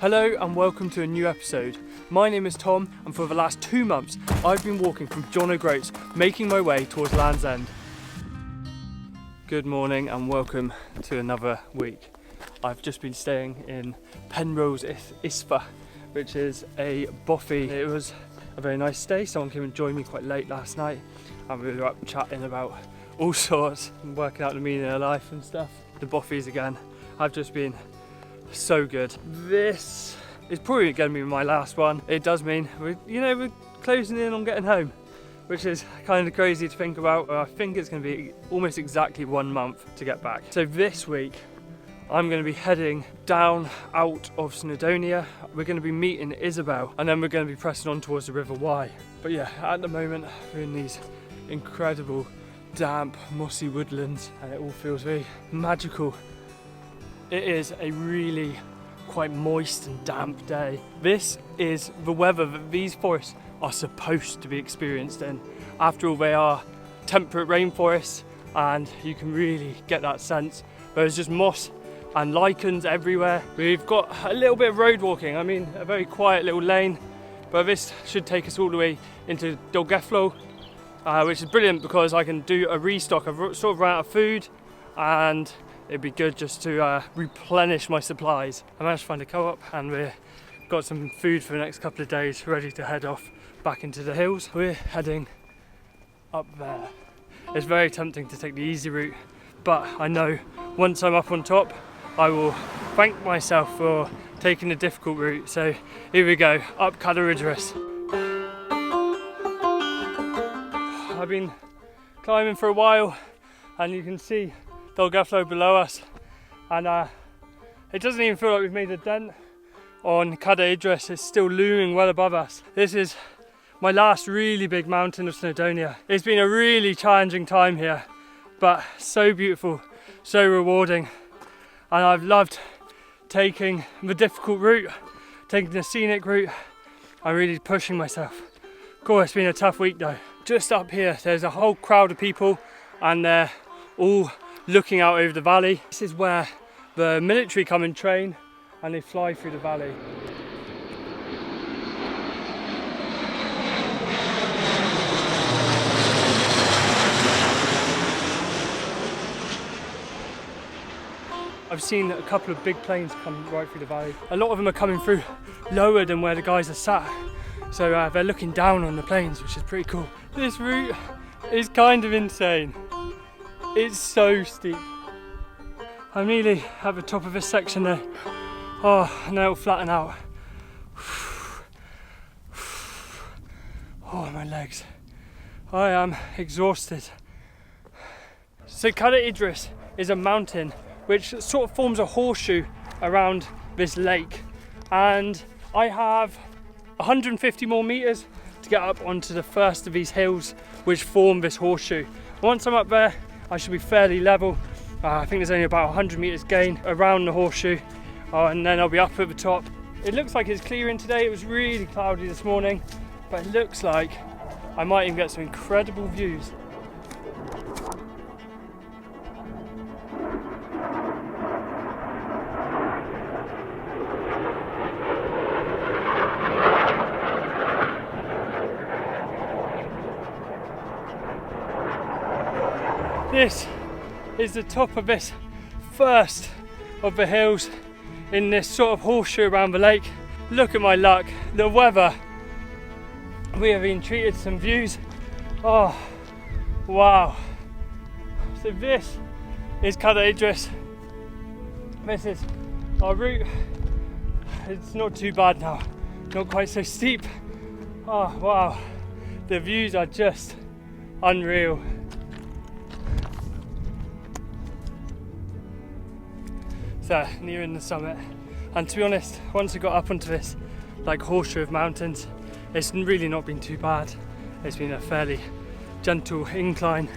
Hello and welcome to a new episode. My name is Tom and for the last 2 months I've been walking from John O Groats, making my way towards Land's End. Good morning and welcome to another week. I've just been staying in Penrose Isfa, which is a bothy. It was a very nice stay. Someone came and joined me quite late last night and we were up chatting about all sorts and working out the meaning of life and stuff. The bothies again have just been so good. This is probably going to be my last one. It does mean we're closing in on getting home, which is kind of crazy to think about. I think it's going to be almost exactly 1 month to get back. So this week I'm going to be heading down out of Sidonia. We're going to be meeting Isabel and then we're going to be pressing on towards the River Wye. But yeah, at the moment we're in these incredible damp mossy woodlands and it all feels very magical. It is a really quite moist and damp day. This is the weather that these forests are supposed to be experienced in. After all, they are temperate rainforests and you can really get that sense. There's just moss and lichens everywhere. We've got a little bit of road walking, a very quiet little lane, but this should take us all the way into Dolgeflo, which is brilliant because I can do a restock. I've sort of run out of food and it'd be good just to replenish my supplies. I managed to find a co-op and we've got some food for the next couple of days ready to head off back into the hills. We're heading up there. It's very tempting to take the easy route, but I know once I'm up on top I will thank myself for taking the difficult route. So here we go, up Cadair Idris. I've been climbing for a while and you can see Dolgeflo below us, and it doesn't even feel like we've made a dent on Cadair Idris. It's still looming well above us. This is my last really big mountain of Sidonia. It's been a really challenging time here, but so beautiful, so rewarding, and I've loved taking the difficult route, taking the scenic route. I'm really pushing myself. God, it's been a tough week though. Just up here there's a whole crowd of people and they're all looking out over the valley. This is where the military come and train and they fly through the valley. I've seen a couple of big planes come right through the valley. A lot of them are coming through lower than where the guys are sat. So they're looking down on the planes, which is pretty cool. This route is kind of insane. It's so steep. I'm nearly at the top of this section there. Oh, and then it'll flatten out. Oh, my legs. I am exhausted. So Cadair Idris is a mountain which sort of forms a horseshoe around this lake. And I have 150 more meters to get up onto the first of these hills which form this horseshoe. Once I'm up there, I should be fairly level. I think there's only about 100 meters gain around the horseshoe, and then I'll be up at the top. It looks like it's clearing today. It was really cloudy this morning, but it looks like I might even get some incredible views. This is the top of this first of the hills in this sort of horseshoe around the lake. Look at my luck, the weather. We have been treated some views. Oh, wow. So this is Cadair Idris. This is our route. It's not too bad now, not quite so steep. Oh, wow. The views are just unreal. So nearing the summit, and to be honest, once I got up onto this horseshoe of mountains, it's really not been too bad. It's been a fairly gentle incline,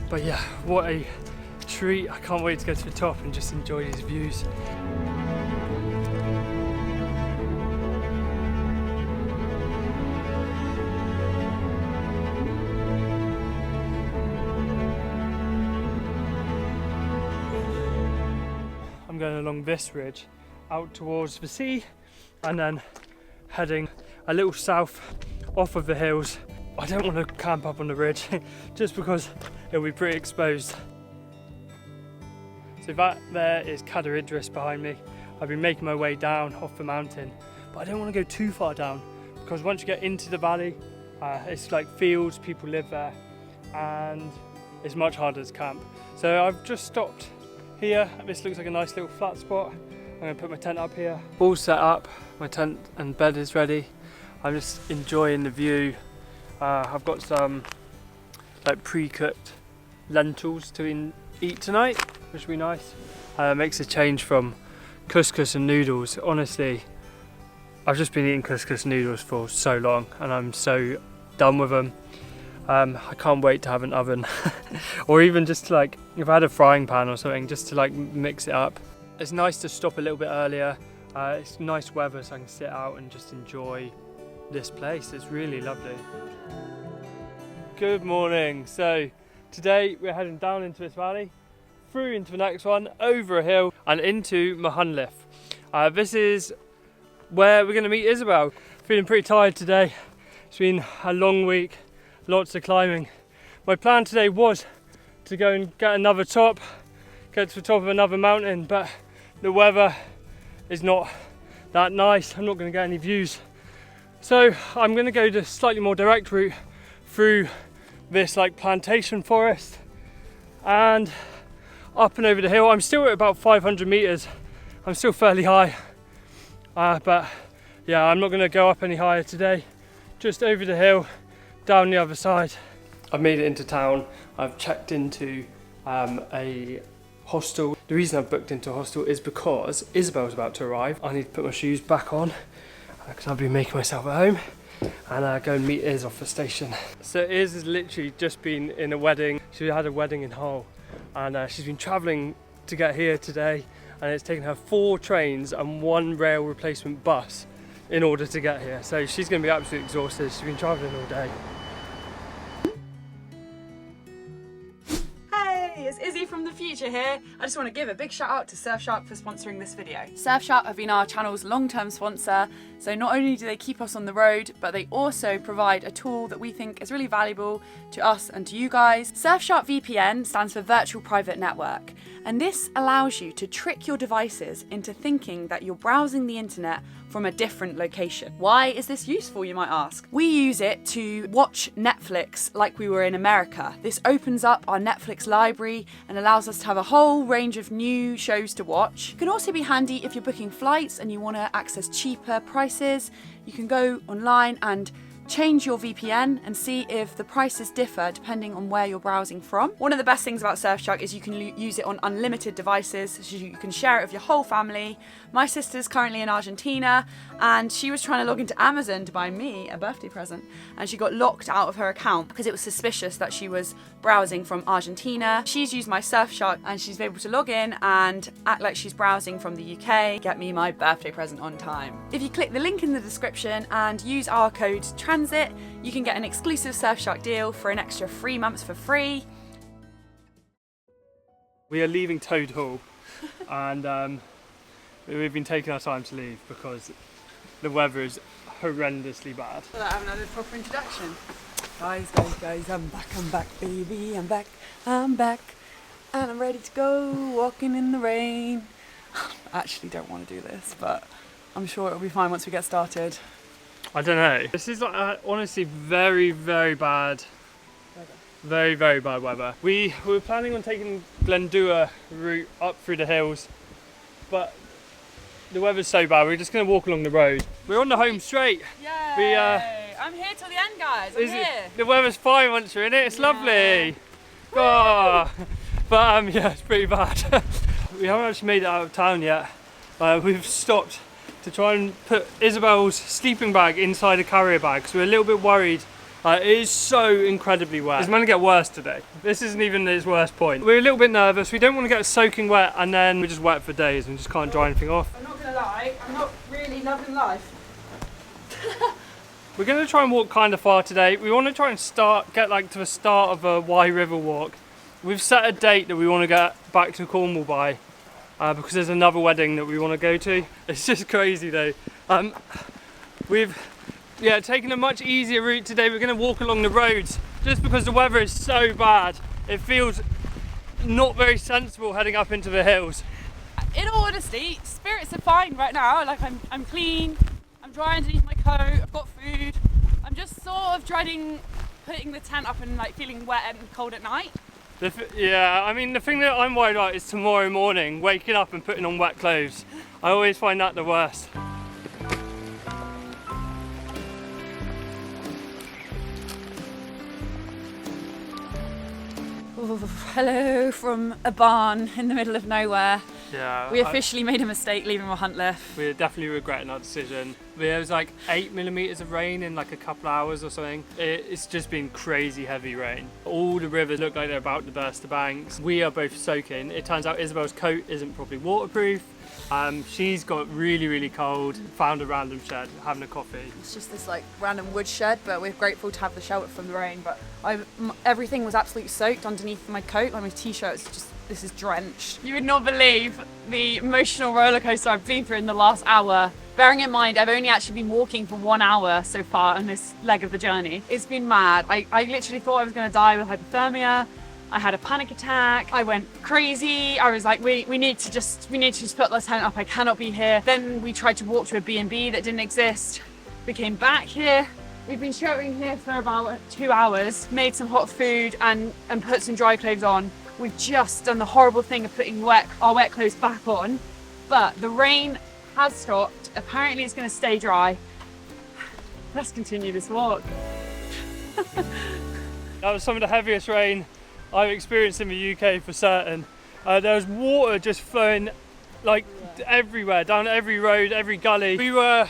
but yeah, what a treat. I can't wait to get to the top and just enjoy these views. I'm going along this ridge out towards the sea and then heading a little south off of the hills. I don't want to camp up on the ridge just because it'll be pretty exposed. So that there is Cadair Idris behind me. I've been making my way down off the mountain, but I don't want to go too far down because once you get into the valley, it's like fields, people live there, and it's much harder to camp. So I've just stopped here. This looks like a nice little flat spot. I'm going to put my tent up here. All set up, my tent and bed is ready. I'm just enjoying the view. I've got some like pre-cooked lentils to eat tonight, which will be nice. Makes a change from couscous and noodles. Honestly, I've just been eating couscous noodles for so long and I'm so done with them. I can't wait to have an oven or even just to like, if I had a frying pan or something, just to like mix it up. It's nice to stop a little bit earlier. It's nice weather so I can sit out and just enjoy this place. It's really lovely. Good morning. So today we're heading down into this valley, through into the next one, over a hill and into Machynlleth. This is where we're going to meet Isabel. Feeling pretty tired today. It's been a long week, lots of climbing. My plan today was to go and get another top, get to the top of another mountain, but the weather is not that nice. I'm not going to get any views. So I'm going to go the slightly more direct route through this like plantation forest and up and over the hill. I'm still at about 500 meters. I'm still fairly high, but yeah, I'm not going to go up any higher today. Just over the hill, down the other side. I've made it into town. I've checked into a hostel. The reason I've booked into a hostel is because Isabel's about to arrive. I need to put my shoes back on because I've been making myself at home and go and meet Iz off the station. So Iz has literally just been in a wedding. She had a wedding in Hull and she's been travelling to get here today, and it's taken her 4 trains and 1 rail replacement bus in order to get here. So she's going to be absolutely exhausted. She's been travelling all day. It's Izzy from the future here. I just want to give a big shout out to Surfshark for sponsoring this video. Surfshark have been our channel's long-term sponsor, so not only do they keep us on the road, but they also provide a tool that we think is really valuable to us and to you guys. Surfshark VPN stands for Virtual Private Network, and this allows you to trick your devices into thinking that you're browsing the internet from a different location. Why is this useful, you might ask? We use it to watch Netflix like we were in America. This opens up our Netflix library and allows us to have a whole range of new shows to watch. It can also be handy if you're booking flights and you want to access cheaper prices. You can go online and change your VPN and see if the prices differ depending on where you're browsing from. One of the best things about Surfshark is you can use it on unlimited devices, so you can share it with your whole family. My sister's currently in Argentina and she was trying to log into Amazon to buy me a birthday present, and she got locked out of her account because it was suspicious that she was browsing from Argentina. She's used my Surfshark and she's able to log in and act like she's browsing from the UK, get me my birthday present on time. If you click the link in the description and use our code TRANSIT, you can get an exclusive Surfshark deal for an extra 3 months for free. We are leaving Toad Hall and we've been taking our time to leave because the weather is horrendously bad. So I have another proper introduction. Guys, I'm back, baby, I'm back, and I'm ready to go, walking in the rain. I actually don't want to do this, but I'm sure it'll be fine once we get started. I don't know. This is like, honestly very, very bad. Very, very bad weather. We were planning on taking Glendower route up through the hills, but the weather's so bad we're just going to walk along the road. We're on the home straight. Yay! I'm here till the end, guys. I'm here. The weather's fine once you're in it. It's lovely. Oh. But yeah, it's pretty bad. We haven't actually made it out of town yet. We've stopped to try and put Isabel's sleeping bag inside a carrier bag because we're a little bit worried. It is so incredibly wet. It's going to get worse today. This isn't even its worst point. We're a little bit nervous. We don't want to get soaking wet and then we're just wet for days and just can't dry anything off. I'm not going to lie, I'm not really loving life. We're going to try and walk kind of far today. We want to try and get like to the start of a Wye River walk. We've set a date that we want to get back to Cornwall by. because there's another wedding that we want to go to. It's just crazy though. We've taken a much easier route today. We're going to walk along the roads just because the weather is so bad. It feels not very sensible heading up into the hills. In all honesty, spirits are fine right now. Like I'm clean, I'm dry underneath my coat, I've got food. I'm just sort of dreading putting the tent up and like feeling wet and cold at night. I mean the thing that I'm worried about is tomorrow morning, waking up and putting on wet clothes. I always find that the worst. Hello from a barn in the middle of nowhere. Yeah, we officially made a mistake leaving Machynlleth. We're definitely regretting our decision. There was like 8mm of rain in like a couple hours or something. It's just been crazy heavy rain. All the rivers look like they're about to burst the banks. We are both soaking. It turns out Isabel's coat isn't properly waterproof. She's got really cold, found a random shed, having a coffee. It's just this like random wood shed, but we're grateful to have the shelter from the rain. But everything was absolutely soaked underneath my coat. Like my t-shirt this is drenched. You would not believe the emotional roller coaster I've been through in the last hour. Bearing in mind, I've only actually been walking for 1 hour so far on this leg of the journey. It's been mad. I literally thought I was going to die with hypothermia. I had a panic attack. I went crazy. I was like, we need to just put the tent up. I cannot be here. Then we tried to walk to a B&B that didn't exist. We came back here. We've been sheltering here for about 2 hours, made some hot food and put some dry clothes on. We've just done the horrible thing of putting our wet clothes back on, but the rain has stopped. Apparently it's going to stay dry. Let's continue this walk. That was some of the heaviest rain I've experienced in the UK for certain. There was water just flowing like everywhere, down every road, every gully. We were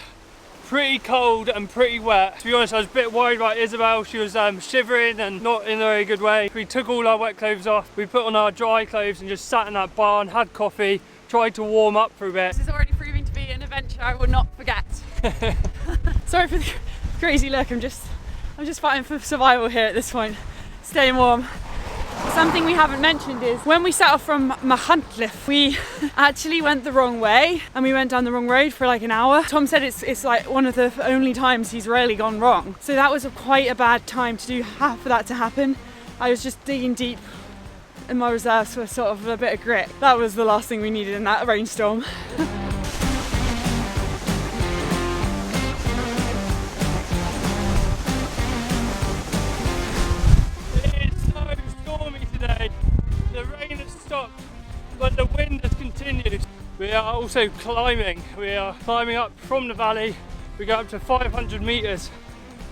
pretty cold and pretty wet. To be honest, I was a bit worried about Isabel. She was shivering and not in a very good way. We took all our wet clothes off. We put on our dry clothes and just sat in that barn, had coffee, tried to warm up for a bit. This is already proving to be an adventure I will not forget. Sorry for the crazy look. I'm just fighting for survival here at this point. Staying warm. Something we haven't mentioned is when we set off from Machynlleth, we actually went the wrong way and we went down the wrong road for like an hour. Tom said it's like one of the only times he's really gone wrong. So that was quite a bad time for that to happen. I was just digging deep in my reserves for sort of a bit of grit. That was the last thing we needed in that rainstorm. But the wind has continued. We are also climbing. We are climbing up from the valley. We go up to 500 meters.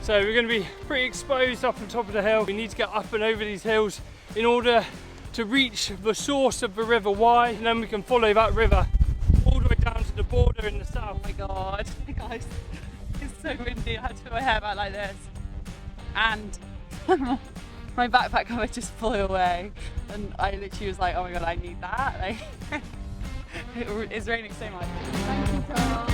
So we're going to be pretty exposed up on top of the hill. We need to get up and over these hills in order to reach the source of the River Wye, and then we can follow that river all the way down to the border in the south. Oh my God, guys, it's so windy. I had to put my hair back like this. And my backpack cover just flew away, and I literally was like, oh my God, I need that. Like, it's raining so much. Thank you, Tom.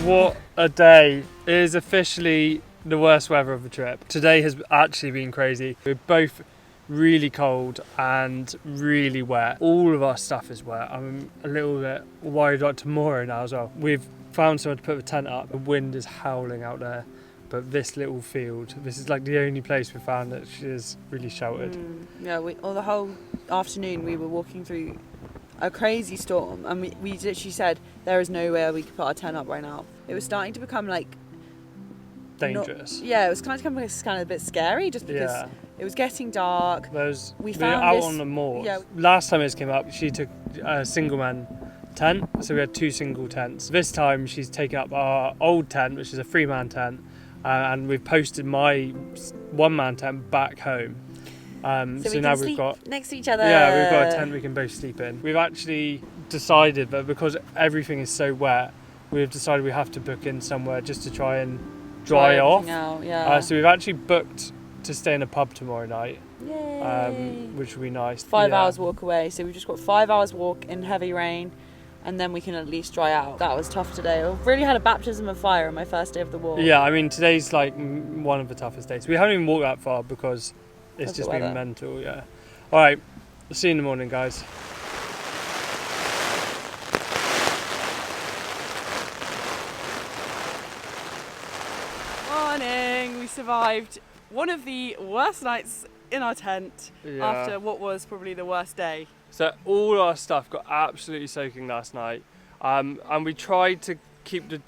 What a day. It is officially the worst weather of the trip. Today has actually been crazy. We're both really cold and really wet. All of our stuff is wet. I'm a little bit worried about tomorrow now as well. We've found somewhere to put the tent up. The wind is howling out there, but this little field, this is like the only place we found that is really sheltered. Yeah, the whole afternoon we were walking through a crazy storm, and we literally said there is nowhere we could put our tent up right now. It was starting to become like dangerous. It was kind of a bit scary, just because it was getting dark. We were out on the moors. Yeah. Last time it came up, she took a single man tent, so we had 2 single tents. This time she's taken up our old tent, which is a 3-man tent, and we've posted my 1-man tent back home. So now we've got next to each other. Yeah, we've got a tent we can both sleep in. We've actually decided that because everything is so wet, we've decided we have to book in somewhere just to try and dry off. So we've actually booked to stay in a pub tomorrow night. Yay. Which will be nice. 5 hours walk away, so we've just got 5 hours walk in heavy rain, and then we can at least dry out. That was tough today. I really had a baptism of fire on my first day of the walk. Yeah, I mean, today's like one of the toughest days. We haven't even walked that far because it's just been mental, yeah. All right, we'll see you in the morning, guys. Morning, we survived one of the worst nights in our tent after what was probably the worst day. So all our stuff got absolutely soaking last night, and we tried to keep the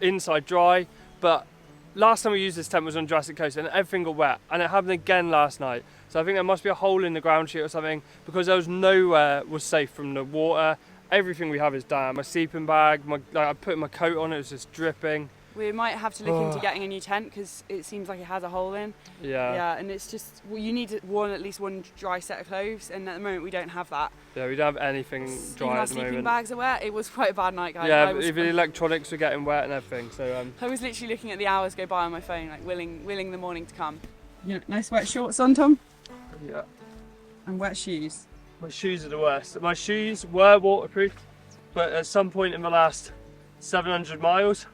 inside dry, but last time we used this tent was on Jurassic Coast and everything got wet, and it happened again last night. So I think there must be a hole in the ground sheet or something, because there was nowhere was safe from the water. Everything we have is damp. My sleeping bag, I put my coat on, it was just dripping. We might have to look into getting a new tent because it seems like it has a hole in. Yeah, and it's just, well, you need at least one dry set of clothes, and at the moment we don't have that. Yeah, we don't have anything dry even at the our moment. sleeping bags are wet. It was quite a bad night, guys. Yeah, even the electronics were getting wet and everything. So I was literally looking at the hours go by on my phone, like willing the morning to come. Yeah, nice wet shorts on, Tom. Yeah. And wet shoes. My shoes are the worst. My shoes were waterproof, but at some point in the last 700 miles,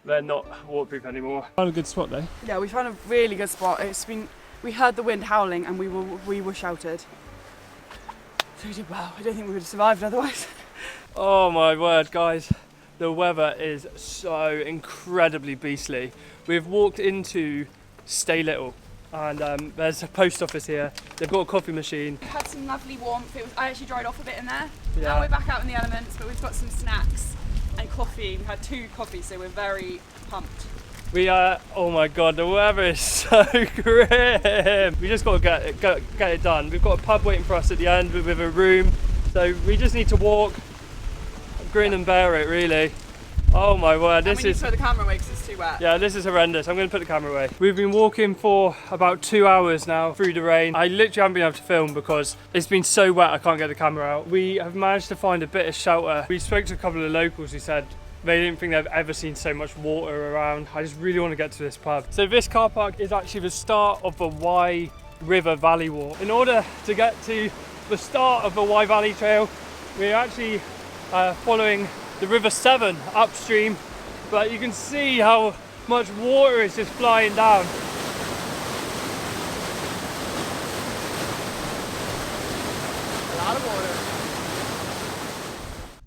they're not waterproof anymore. Found a good spot though. Yeah, we found a really good spot. We heard the wind howling and we were sheltered. So we did well. I don't think we would have survived otherwise. Oh my word, guys. The weather is so incredibly beastly. We've walked into Stay Little, and there's a post office here. They've got a coffee machine. We've had some lovely warmth. I actually dried off a bit in there. Yeah. Now we're back out in the elements, but we've got some snacks and coffee. We've had 2 coffees, so we're very pumped. We are, oh my god, the weather is so grim. We just got to get it done. We've got a pub waiting for us at the end with a room. So we just need to walk, grin and bear it, really. Oh my word, this is... We need to put the camera away because it's too wet. Yeah, this is horrendous. I'm going to put the camera away. We've been walking for about 2 hours now through the rain. I literally haven't been able to film because it's been so wet I can't get the camera out. We have managed to find a bit of shelter. We spoke to a couple of locals who said they didn't think they've ever seen so much water around. I just really want to get to this pub. So this car park is actually the start of the Wye River Valley Walk. In order to get to the start of the Wye Valley Trail, we're actually following the River Severn upstream, but you can see how much water is just flying down. A lot of water.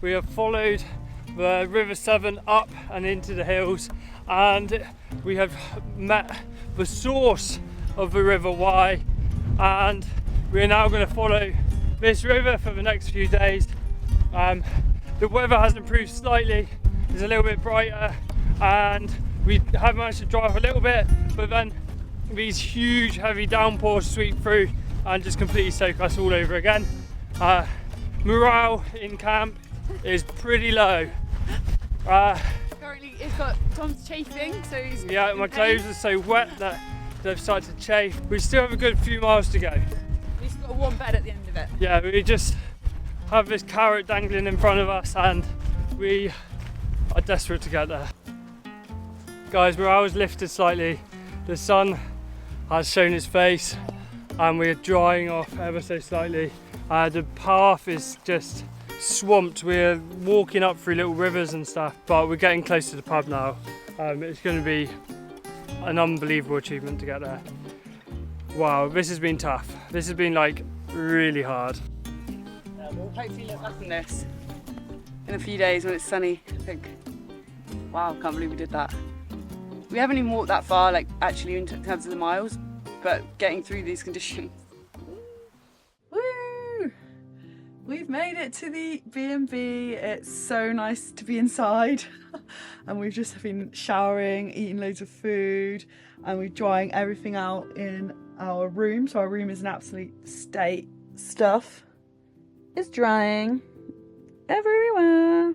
We have followed the River Severn up and into the hills, and we have met the source of the River Wye, and we're now going to follow this river for the next few days. The weather has improved slightly, it's a little bit brighter, and we have managed to drive a little bit, but then these huge heavy downpours sweep through and just completely soak us all over again. Morale in camp is pretty low. Currently, it's got Tom's chafing, so he's... Yeah, my clothes are so wet that they've started to chafe. We still have a good few miles to go. We've got a warm bed at the end of it. Yeah, we just have this carrot dangling in front of us and we are desperate to get there. Guys, morale has lifted slightly. The sun has shown its face and we're drying off ever so slightly. The path is just swamped. We're walking up through little rivers and stuff, but we're getting close to the pub now. It's going to be an unbelievable achievement to get there. Wow, this has been tough. This has been like really hard. We'll hopefully look back on this in a few days when it's sunny. I think, wow, can't believe we did that. We haven't even walked that far, like actually in terms of the miles, but getting through these conditions. Woo! We've made it to the B&B. It's so nice to be inside. And we've just been showering, eating loads of food, and we're drying everything out in our room. So our room is an absolute state. Stuff is drying everywhere,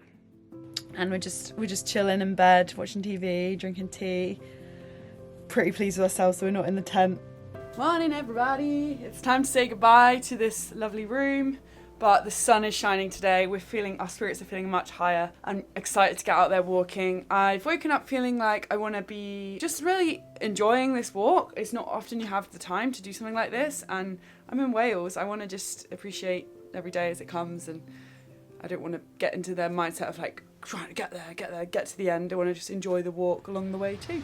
and we're just chilling in bed, watching TV, drinking tea. Pretty pleased with ourselves that we're not in the tent. Morning, everybody. It's time to say goodbye to this lovely room, but the sun is shining today. Our spirits are feeling much higher. I'm excited to get out there walking. I've woken up feeling like I want to be just really enjoying this walk. It's not often you have the time to do something like this, and I'm in Wales. I want to just appreciate every day as it comes, and I don't want to get into their mindset of like trying to get there, get to the end. I want to just enjoy the walk along the way too.